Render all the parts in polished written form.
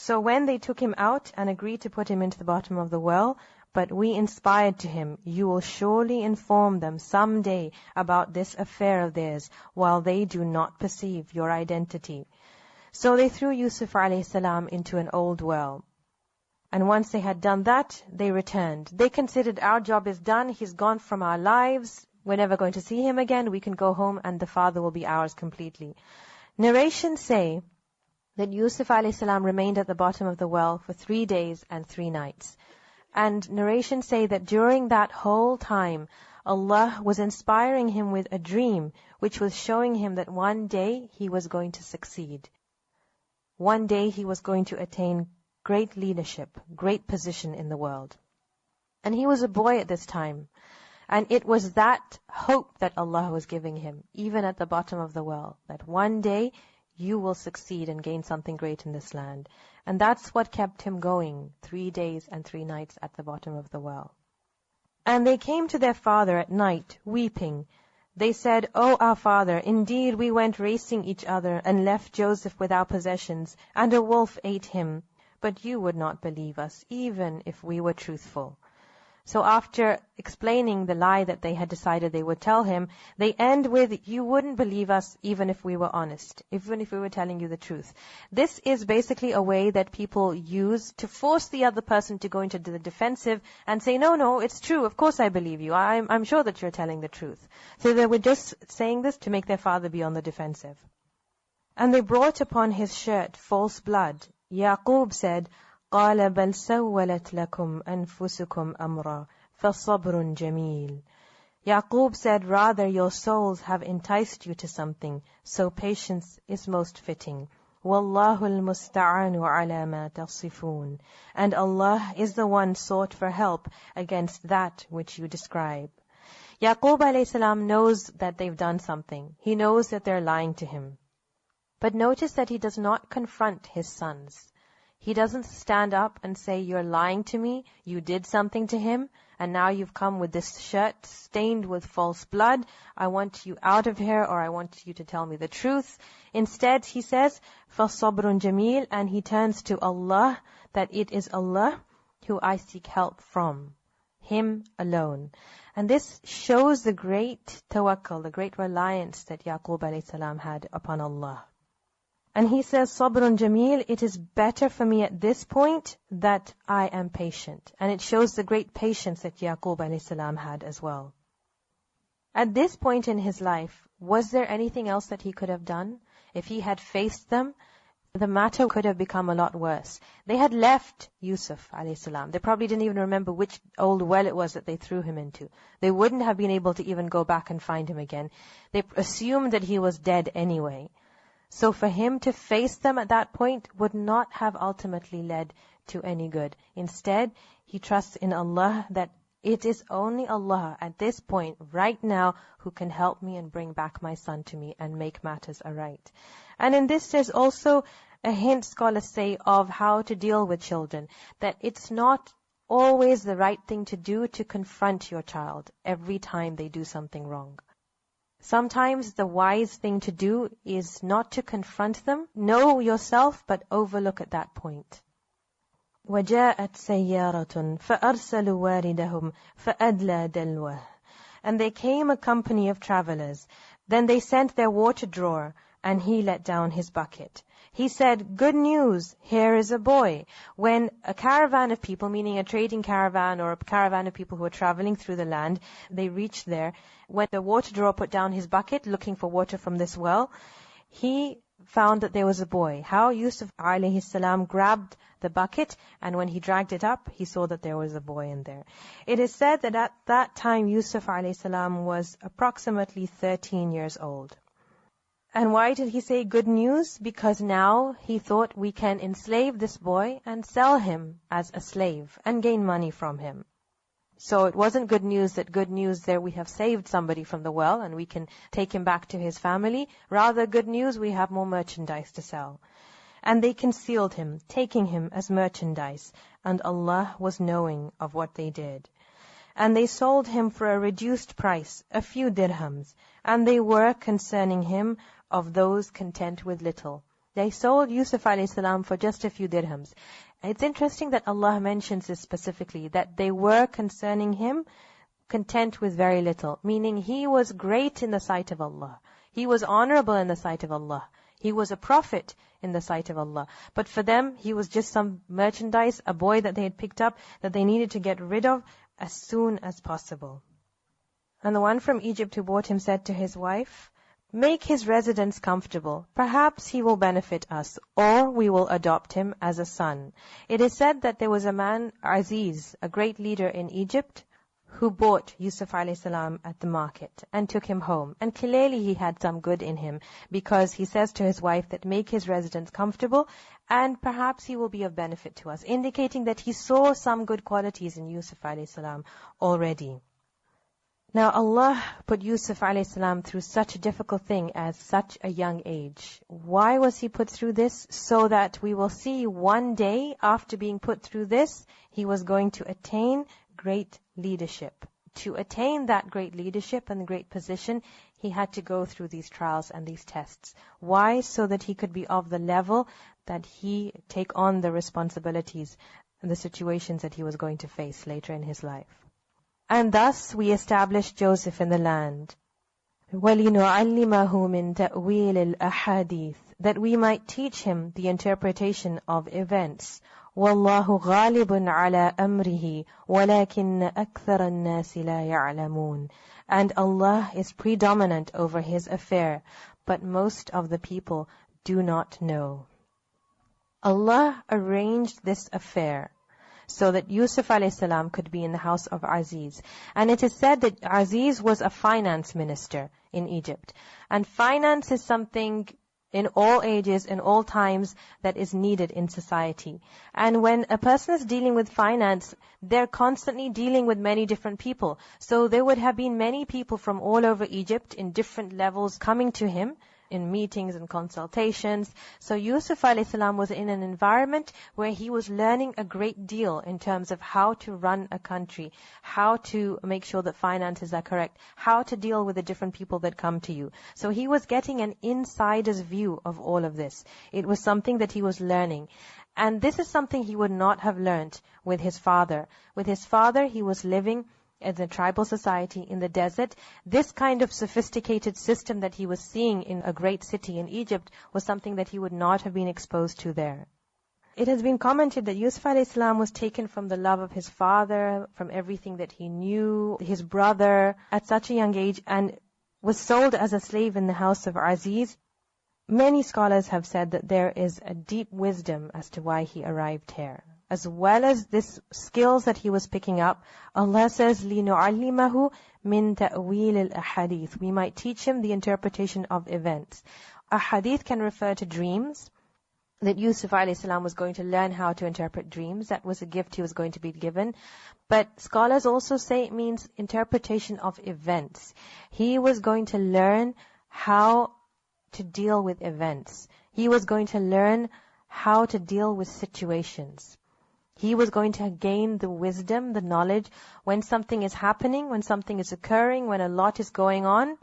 So when they took him out and agreed to put him into the bottom of the well, but we inspired to him, you will surely inform them someday about this affair of theirs, while they do not perceive your identity. So they threw Yusuf ﷺ into an old well. And once they had done that, they returned. They considered, our job is done, he's gone from our lives, we're never going to see him again, we can go home and the father will be ours completely. Narrations say that Yusuf ﷺ remained at the bottom of the well for 3 days and 3 nights. And narrations say that during that whole time, Allah was inspiring him with a dream, which was showing him that one day he was going to succeed. One day he was going to attain great leadership, great position in the world. And he was a boy at this time. And it was that hope that Allah was giving him, even at the bottom of the well, that one day you will succeed and gain something great in this land. And that's what kept him going 3 days and 3 nights at the bottom of the well. And they came to their father at night, weeping. They said, "O our father, indeed we went racing each other and left Joseph with our possessions, and a wolf ate him. But you would not believe us, even if we were truthful." So after explaining the lie that they had decided they would tell him, they end with, "You wouldn't believe us even if we were honest, even if we were telling you the truth." This is basically a way that people use to force the other person to go into the defensive and say, no, it's true, of course I believe you, I'm sure that you're telling the truth. So they were just saying this to make their father be on the defensive. And they brought upon his shirt false blood. Yaqub said, قال بل سولت لكم أنفسكم أمرا فصبر جميل. Yaqub said, rather your souls have enticed you to something, so patience is most fitting. وَاللَّهُ الْمُسْتَعَانُ عَلَى مَا تَصِفُونَ. And Allah is the one sought for help against that which you describe. Yaqub ﷺ knows that they've done something. He knows that they're lying to him. But notice that he does not confront his sons. He doesn't stand up and say, "You're lying to me, you did something to him, and now you've come with this shirt stained with false blood. I want you out of here, or I want you to tell me the truth." Instead, he says, فَصَبْرٌ جَمِيلٌ, and he turns to Allah, that it is Allah who I seek help from, Him alone. And this shows the great tawakkul, the great reliance that Yaqub ﷺ had upon Allah. And he says, Sabrun Jameel, it is better for me at this point that I am patient. And it shows the great patience that Yaqub ﷺ had as well. At this point in his life, was there anything else that he could have done? If he had faced them, the matter could have become a lot worse. They had left Yusuf ﷺ. They probably didn't even remember which old well it was that they threw him into. They wouldn't have been able to even go back and find him again. They assumed that he was dead anyway. So for him to face them at that point would not have ultimately led to any good. Instead, he trusts in Allah that it is only Allah at this point, right now, who can help me and bring back my son to me and make matters aright. And in this, there's also a hint, scholars say, of how to deal with children. That it's not always the right thing to do to confront your child every time they do something wrong. Sometimes the wise thing to do is not to confront them. Know yourself, but overlook at that point. وَجَاءَتْ سَيَّارَةٌ فَأَرْسَلُوا وَارِدَهُمْ فَأَدْلَى دَلْوَهُ. And there came a company of travelers. Then they sent their water drawer, and he let down his bucket. He said, "Good news, here is a boy." When a caravan of people, meaning a trading caravan or a caravan of people who are traveling through the land, they reached there. When the water drawer put down his bucket, looking for water from this well, he found that there was a boy. How Yusuf alayhi salam grabbed the bucket, and when he dragged it up, he saw that there was a boy in there. It is said that at that time, Yusuf alayhi salam was approximately 13 years old. And why did he say good news? Because now he thought we can enslave this boy and sell him as a slave and gain money from him. So it wasn't good news there we have saved somebody from the well and we can take him back to his family. Rather, good news, we have more merchandise to sell. And they concealed him, taking him as merchandise, and Allah was knowing of what they did. And they sold him for a reduced price, a few dirhams, and they were concerning him of those content with little. They sold Yusuf alayhi salam for just a few dirhams. It's interesting that Allah mentions this specifically, that they were concerning him content with very little, meaning he was great in the sight of Allah. He was honorable in the sight of Allah. He was a prophet in the sight of Allah. But for them, he was just some merchandise, a boy that they had picked up, that they needed to get rid of as soon as possible. And the one from Egypt who bought him said to his wife, "Make his residence comfortable. Perhaps he will benefit us, or we will adopt him as a son." It is said that there was a man, Aziz, a great leader in Egypt, who bought Yusuf alayhi salam at the market and took him home. And clearly he had some good in him, because he says to his wife that make his residence comfortable and perhaps he will be of benefit to us, indicating that he saw some good qualities in Yusuf alayhi salam already. Now Allah put Yusuf alayhi salam through such a difficult thing as such a young age. Why was he put through this? So that we will see one day after being put through this, he was going to attain great leadership. To attain that great leadership and great position, he had to go through these trials and these tests. Why? So that he could be of the level that he take on the responsibilities and the situations that he was going to face later in his life. And thus we established Joseph in the land. وَلِنُعَلِّمَهُ مِنْ تَأْوِيلِ الْأَحَادِيثِ, that we might teach him the interpretation of events. وَاللَّهُ غَالِبٌ عَلَى أَمْرِهِ وَلَكِنَّ أَكْثَرَ النَّاسِ لَا يَعْلَمُونَ. And Allah is predominant over his affair, but most of the people do not know. Allah arranged this affair so that Yusuf alayhi salam could be in the house of Aziz. And it is said that Aziz was a finance minister in Egypt. And finance is something in all ages, in all times, that is needed in society. And when a person is dealing with finance, they're constantly dealing with many different people. So there would have been many people from all over Egypt in different levels coming to him in meetings and consultations. So Yusuf alayhi salam was in an environment where he was learning a great deal in terms of how to run a country, how to make sure that finances are correct, how to deal with the different people that come to you. So he was getting an insider's view of all of this. It was something that he was learning. And this is something he would not have learned with his father. With his father, he was living as a tribal society in the desert. This kind of sophisticated system that he was seeing in a great city in Egypt was something that he would not have been exposed to there. It has been commented that Yusuf alayhi salam was taken from the love of his father, from everything that he knew, his brother, at such a young age, and was sold as a slave in the house of Aziz. Many scholars have said that there is a deep wisdom as to why he arrived here. As well as this skills that he was picking up, Allah says, لِنُعَلِّمَهُ مِنْ تَأْوِيلِ الْأَحَادِيثِ. We might teach him the interpretation of events. A hadith can refer to dreams, that Yusuf alayhi salam was going to learn how to interpret dreams. That was a gift he was going to be given. But scholars also say it means interpretation of events. He was going to learn how to deal with events. He was going to learn how to deal with situations. He was going to gain the wisdom, the knowledge, when something is happening, when something is occurring, when a lot is going on,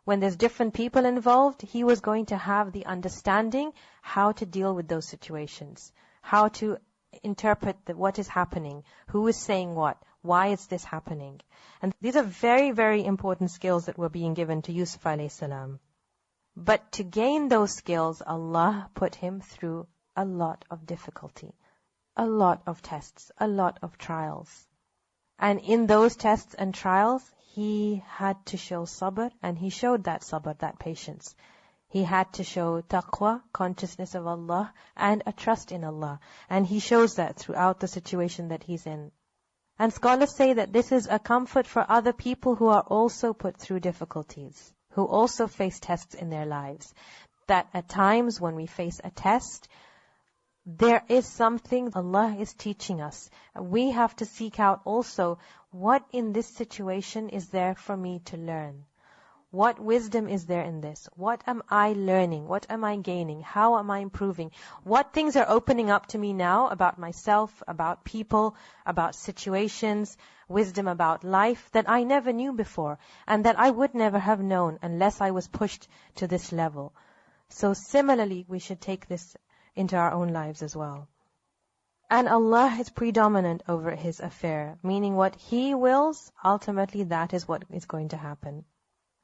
when there's different people involved. He was going to have the understanding how to deal with those situations, how to interpret what is happening, who is saying what, why is this happening. And these are very, very important skills that were being given to Yusuf alayhi salam. But to gain those skills, Allah put him through a lot of difficulty, a lot of tests, a lot of trials. And in those tests and trials, he had to show sabr, and he showed that sabr, that patience. He had to show taqwa, consciousness of Allah, and a trust in Allah. And he shows that throughout the situation that he's in. And scholars say that this is a comfort for other people who are also put through difficulties, who also face tests in their lives. That at times when we face a test, there is something Allah is teaching us. We have to seek out also, what in this situation is there for me to learn? What wisdom is there in this? What am I learning? What am I gaining? How am I improving? What things are opening up to me now about myself, about people, about situations, wisdom about life that I never knew before, and that I would never have known unless I was pushed to this level. So similarly, we should take this into our own lives as well. And Allah is predominant over His affair, meaning what He wills, ultimately that is what is going to happen.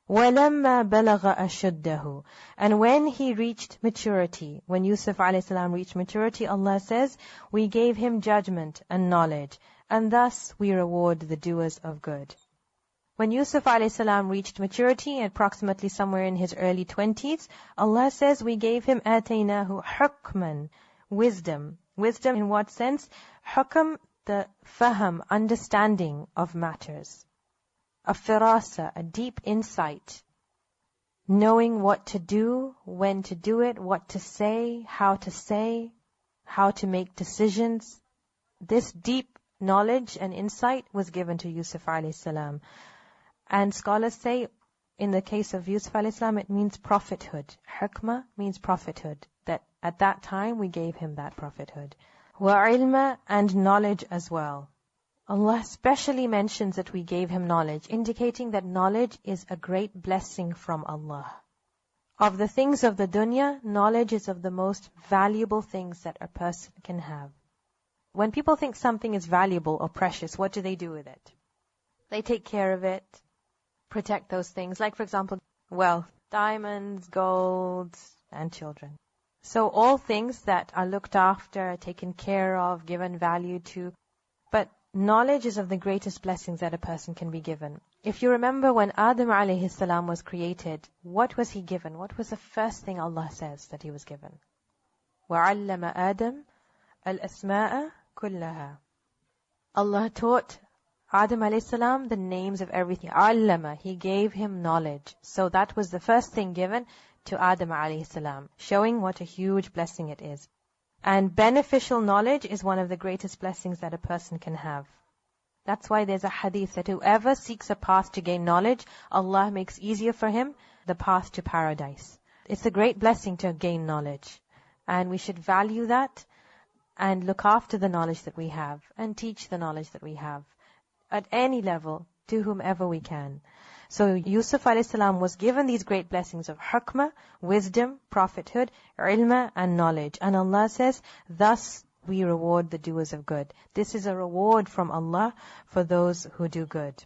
وَلَمَّا بَلَغَ أَشُدَّهُ. And when he reached maturity, when Yusuf a.s. reached maturity, Allah says, we gave him judgment and knowledge, and thus we reward the doers of good. When Yusuf a.s. reached maturity, approximately somewhere in his early 20s, Allah says, we gave him آتَيْنَاهُ حُكْمًا, wisdom. Wisdom in what sense? Hukm, the faham, understanding of matters. A firasa, a deep insight, knowing what to do, when to do it, what to say, how to make decisions. This deep knowledge and insight was given to Yusuf a.s. And scholars say, in the case of Yusuf a.s., it means prophethood. Hikmah means prophethood. That at that time we gave him that prophethood. وَعِلْمًا, and knowledge as well. Allah specially mentions that we gave him knowledge, indicating that knowledge is a great blessing from Allah. Of the things of the dunya, knowledge is of the most valuable things that a person can have. When people think something is valuable or precious, what do they do with it? They take care of it, protect those things. Like, for example, wealth, diamonds, gold, and children. So all things that are looked after, taken care of, given value to. But knowledge is of the greatest blessings that a person can be given. If you remember when Adam alayhi salam was created, what was he given? What was the first thing Allah says that he was given? وَعَلَّمَ آدَمَ الْأَسْمَاءَ كُلَّهَا. Allah taught Adam alayhi salam the names of everything. Allama, he gave him knowledge. So that was the first thing given to Adam alayhi salam, showing what a huge blessing it is. And beneficial knowledge is one of the greatest blessings that a person can have. That's why there's a hadith that whoever seeks a path to gain knowledge, Allah makes easier for him the path to paradise. It's a great blessing to gain knowledge. And we should value that and look after the knowledge that we have and teach the knowledge that we have at any level to whomever we can. So Yusuf a.s. was given these great blessings of hikmah, wisdom, prophethood, ilma, and knowledge. And Allah says, thus we reward the doers of good. This is a reward from Allah for those who do good.